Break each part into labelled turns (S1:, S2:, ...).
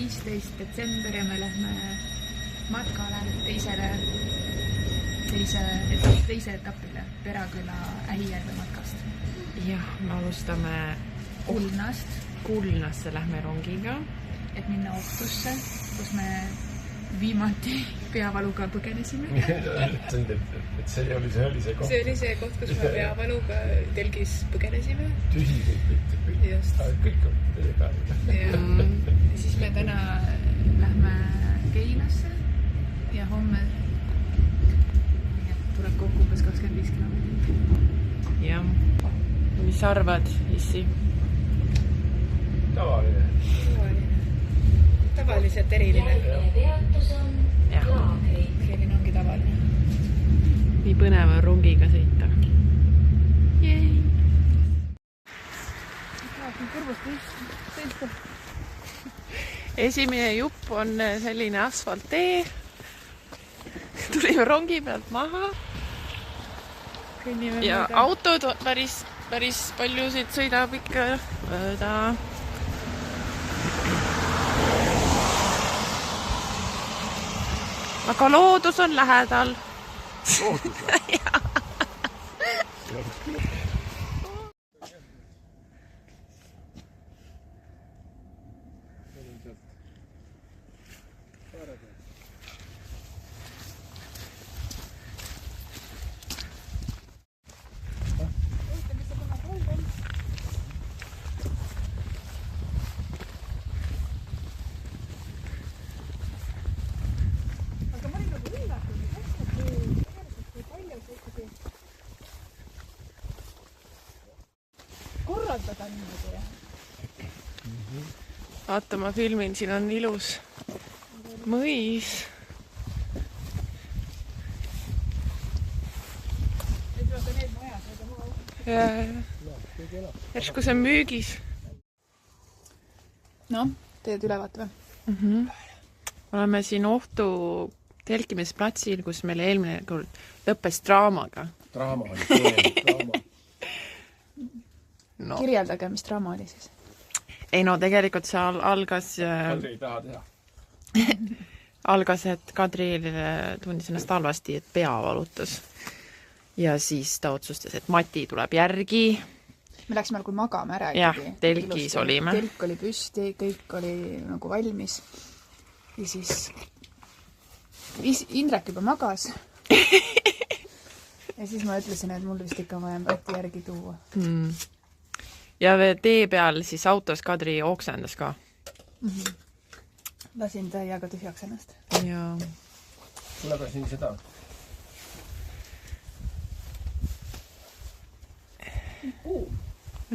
S1: 15. detsember ja me lähme matkale teise etapile Peraküla Ähijärve matkast.
S2: Jah, me alustame Kulnasse lähme rongiga.
S1: Et minna Ohtusse, kus me viimati peavaluga põgenesime.
S3: et see oli see koht.
S1: See oli see koht, kus me peavaluga telgis põgenesime.
S3: Tühi kõik.
S1: Just.
S3: Kõik on teie peal.
S1: Ja siis me täna lähme Keilasse ja homme tuleb kokku umbes 25 kilomeetrit.
S2: Jah. Mis sa arvad, Issi?
S1: Tavaliselt eriline.
S2: Jah.
S1: Selline ongi tavaline.
S2: Nii põnev on rongiga sõita. Jej! Esimene jupp on selline asfalttee. Tulime rongi pealt maha. Ja autod päris paljusid sõidab ikka mööda. Aga loodus on lähedal.
S3: Loodus või?
S2: Vaata, ma filmin, siin on ilus mõis. Järsku see on müügis.
S1: No, teed ülevaate või?
S2: Oleme siin Ohtu telkimisplatsil, kus meil eelmine kord lõppes draamaga.
S3: Draama oli draama.
S2: No.
S1: Kirjeldage, mis draama oli siis?
S2: Ei no tegelikult see algas...
S3: Kadri ei taha teha.
S2: Algas, et Kadri tundis ennast halvasti, et pea valutas. Ja siis ta otsustas, et Mati tuleb järgi.
S1: Me läksime kui magama ära.
S2: Jah, telkis olime.
S1: Telk oli püsti, kõik oli nagu valmis. Ja siis Indrek juba magas. Ja siis ma ütlesin, et mul vist ikka vaja Mati järgi tuua.
S2: Ja tee peal siis autos Kadri oksendas ka.
S1: Lasin täiega tühjaks ennast.
S2: Ja.
S3: Tuleb siin seda.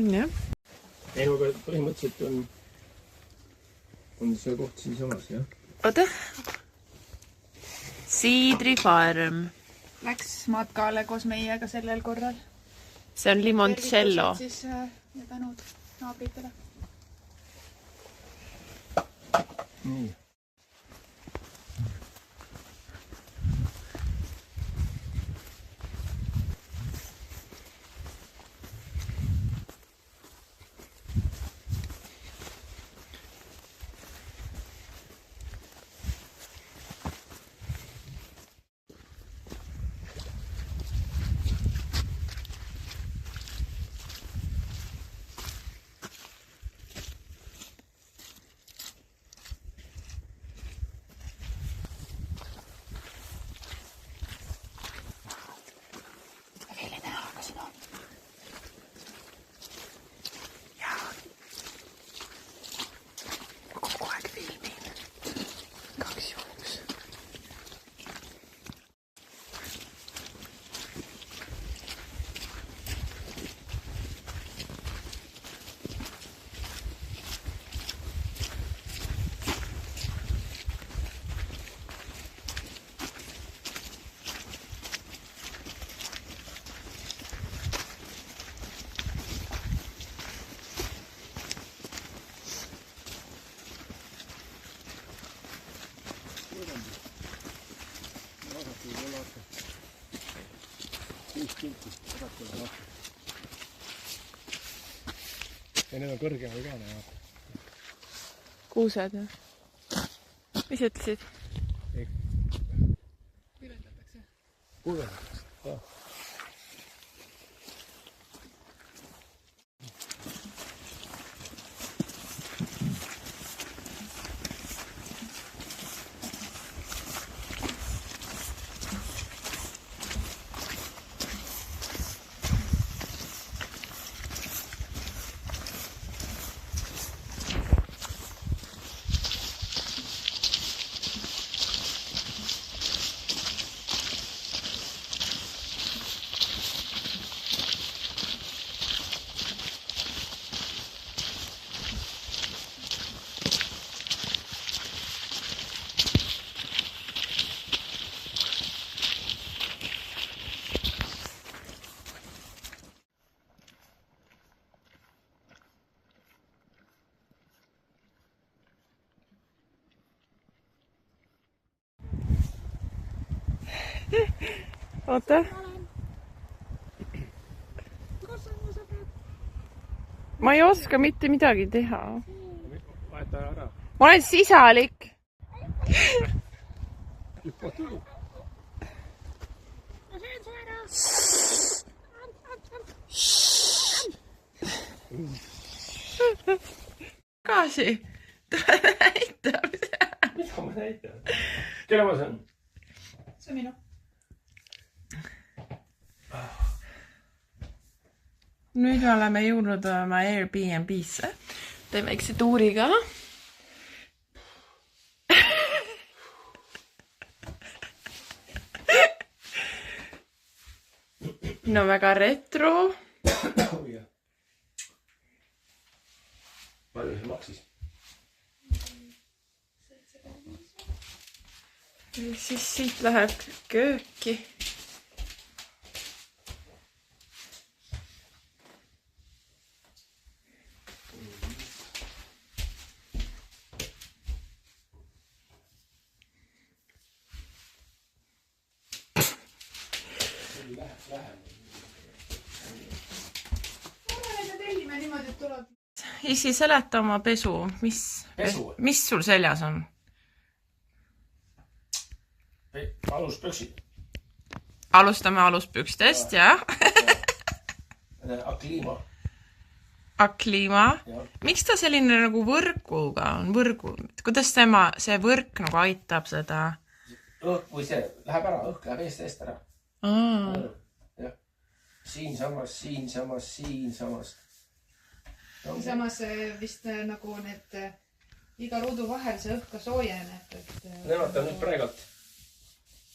S2: On jah.
S3: Ei, aga põhimõtteliselt on see koht siin samas, jah?
S2: Oota. Siidrifarm.
S1: Läks matkale koos meiega sellel korral.
S2: See on limoncello.
S1: Siis ja tänud naabritele.
S3: Nii. Ja need on kõrgemal ka näha.
S2: Kuused, jah? mis ütlesid?
S3: Kuulendatakse.
S2: Oota. Ma ei oska mitte midagi teha.
S3: Vaeta ära.
S2: Ma olen sisalik. Tagasi. Tule näita.
S3: Mida ma näitan? Kelle ma see on?
S1: See on minu.
S2: Nüüd me oleme jõudnud oma Airbnb-sse. Teeme väikse tuuriga. No väga retro.
S3: Palju see maksis?
S2: Ja siis siit läheb kööki. Issi, seleta oma pesu. Mis sul seljas on?
S3: Aluspüksid.
S2: Alustame aluspükstest, jah?
S3: Akliima.
S2: Akliima. Miks ta selline nagu võrguga on? Kuidas see võrk nagu aitab seda?
S3: Õhk, kui see läheb ära, õhk läheb eest ära. Siinsamas.
S1: Samas vist nagu need iga ruudu vahel see õhk ka soojeneb.
S3: Nemad on nüüd praegalt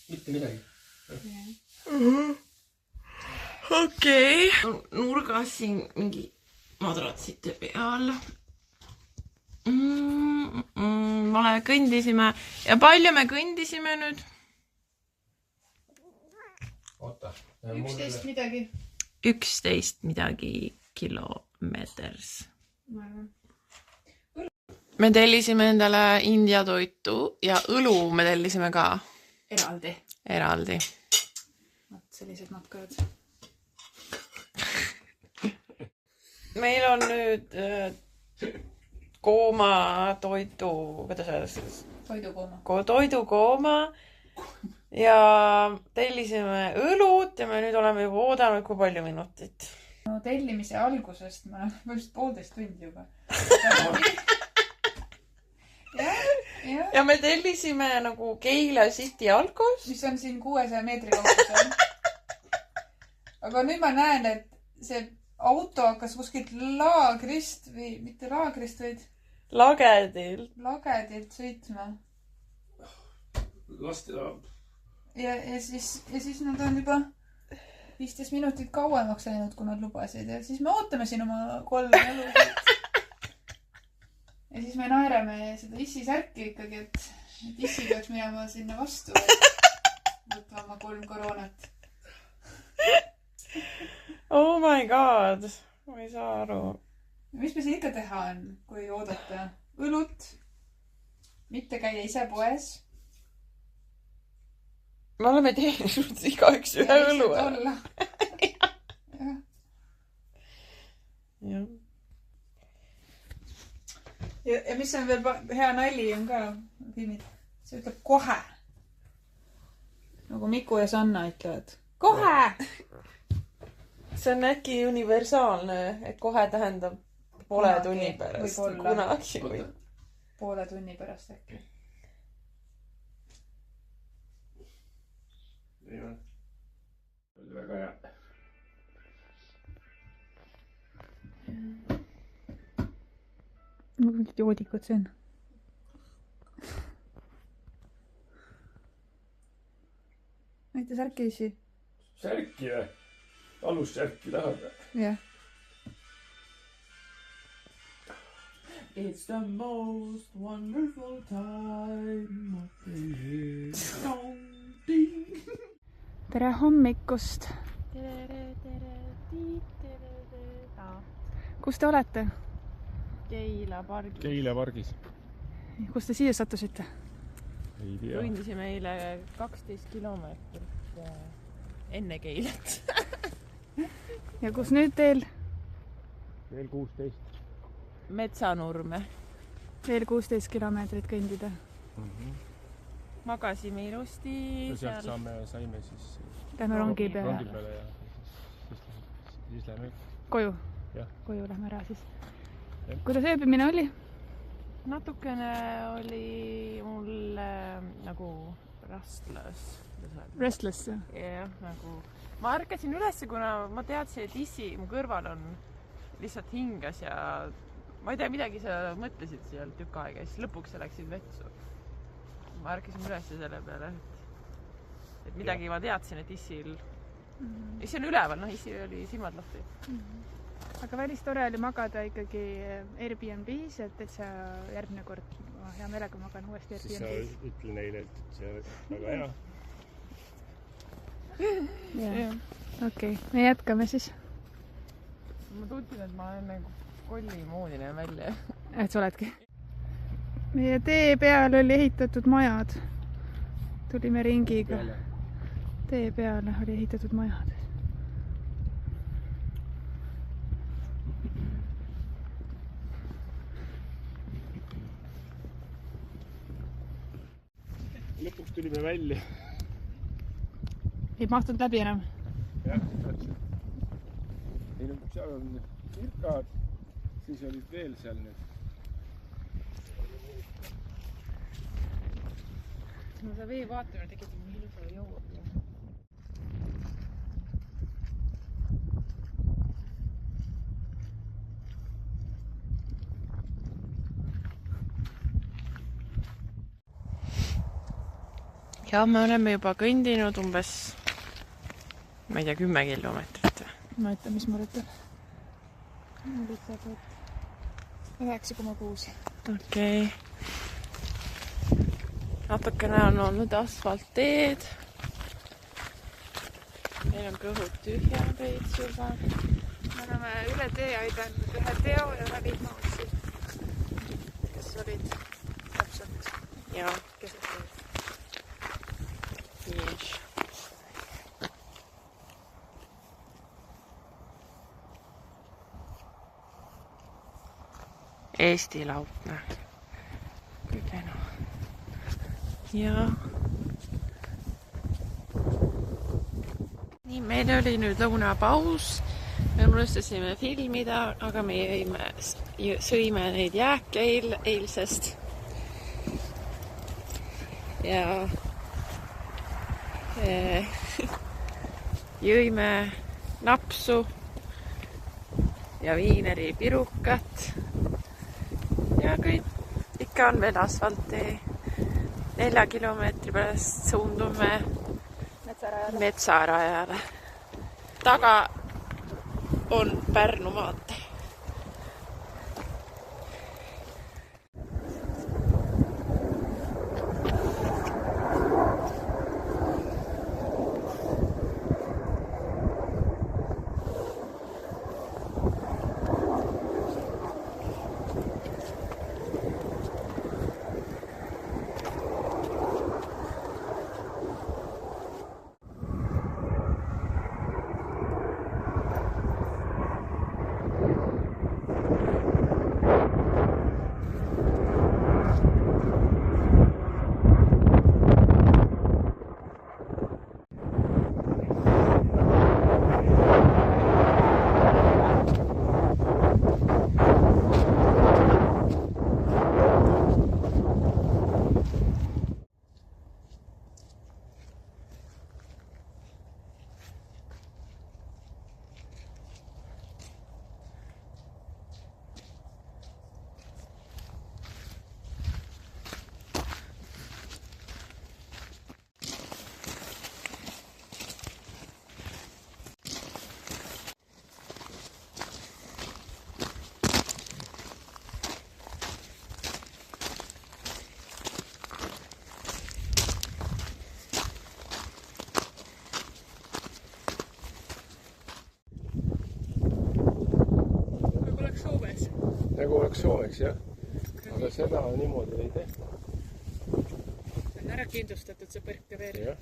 S3: mitte midagi.
S2: Okei. Nurgas siin mingi madratsite peal. Me kõndisime. Ja palju me kõndisime nüüd?
S3: Oota.
S1: 11 midagi.
S2: 11 midagi kilomeeters. Me tellisime endale India toitu ja õlu me tellisime ka. Eraldi.
S1: Sellised matkad.
S2: Meil on nüüd kooma toidu, kuidas öeldes? Toidukooma. Ja tellisime õlut ja me nüüd oleme juba oodanud kui palju minutit.
S1: No tellimise algusest ma olen just 1,5 tundi juba.
S2: Ja me tellisime nagu Keila City Alkos.
S1: Mis on siin 600 meetri kaugusel. Aga nüüd ma näen, et see auto hakkas kuskilt laagrist või mitte laagrist, vaid lagedilt sõitma. Ja siis nad on juba 15 minutit kauemaks läinud, kui nad lubasid. Ja siis me ootame siin oma 3 elusid. Ja siis me naerame seda Issi särki ikkagi, et Issi peaks minema sinna vastu. Võtma oma 3 koroonat.
S2: Oh my god. Ma ei saa aru.
S1: Mis me siin ikka teha on, kui oodata õlut? Mitte käia ise poes.
S2: Me oleme teeninud igaüks ühe õlu.
S1: Ja mis on veel hea nali on ka filmid. see ütleb kohe. Nagu Miku ja Sanna ütlevad. Kohe!
S2: See on äkki universaalne, et kohe tähendab poole tunni pärast. Kunagi või.
S1: Poole tunni pärast äkki.
S3: Ei ole. Oli väga hea.
S1: Mingid joodikud see on. Näita särki isi.
S3: Särki või? Alussärki tahad või?
S1: Jah.
S2: It's the most wonderful time of the year.
S1: Tere hommikust.
S2: Tere.
S1: Kus te olete?
S2: Keila pargis.
S3: Keila pargis.
S1: Kus te siia sattusite?
S3: Ei tea.
S2: Tundisime eile 12 kilomeetrit enne Keilat.
S1: Ja kus nüüd teil?
S3: Veel 16.
S2: Metsanurme.
S1: Veel 16 kilomeetrit kõndida.
S2: Magasime ilusti.
S3: Sealt saime siis...
S1: Lähme rongi peale.
S3: Rongi peale ja siis lähme...
S1: Koju?
S3: Jah.
S1: Koju lähme ära siis. Kuidas ööbimine oli?
S2: Natukene oli mul nagu
S1: Restless?
S2: Jah, nagu... Ma ärkasin üles, kuna ma teadsin, et issi mu kõrval on lihtsalt hingas ja ma ei tea, midagi sa mõtlesid seal tükk aega ja siis lõpuks sa läksid vetsu. Ma ärkasin üles selle peale, et midagi ma teadsin, et issil... Issi on üleval, issi oli silmad lahti.
S1: Aga välis tore oli magada ikkagi Airbnb-s, et sa järgmine kord hea meelega magan uuesti Airbnb-s.
S3: Siis sa ütle neile, et see on väga hea.
S1: Okei, me jätkame siis.
S2: Ma tundsin, et ma olen nagu kolli moodine välja.
S1: Et sa oledki? Meie tee peale oli ehitatud majad. Tulime ringiga. Tee peale oli ehitatud majad.
S3: Lõpuks tulime välja.
S1: Ei mahtunud läbi enam?
S3: Jah, täpselt. Ei, seal on irkad, siis olid veel seal nüüd.
S2: No see vee vaatamine tekitab nii ilusa jõuab. Ja me oleme juba kõndinud umbes, ma ei tea, 10 kilomeetrit.
S1: Ma ütlen, mis mul ütleb. Mul ütleb, et 9,6.
S2: Okei. Natukene on olnud asfaltteed. Meil on kõhud tühjad veits juba.
S1: Me oleme üle tee aidanud ühe Teo ja ühe Vihmausi, kes olid täpselt
S2: Ja
S1: keset teed.
S2: Yes. Eesti lautne. Kui kena. Ja. Nii, meil oli nüüd lõunapaus. Me unustasime filmida, aga me sõime neid jääke eilsest. Ja jõime napsu ja viineri pirukat ja kõik ikka on veel asfalttee. 4 kilomeetri pärast suundume metsarajale. Taga on Pärnu maantee.
S3: sügavaks soojaks, jah. Aga seda niimoodi ei tehta.
S1: See on ära kindlustatud, see põrke veel.
S3: Jah.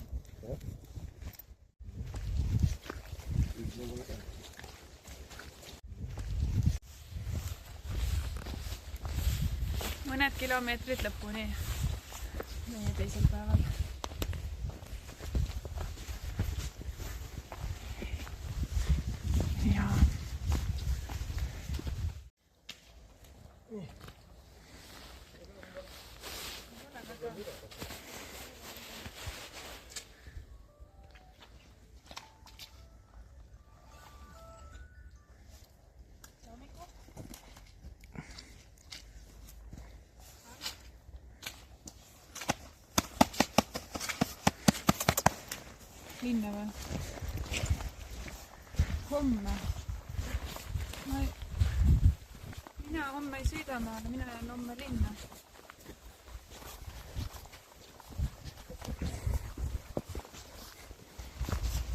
S1: Mõned kilomeetrid lõpuni meie teisel päeval.
S2: jaa.
S1: Linna või? Homme. Mina homme ei sõida maale, mina lähen homme linna.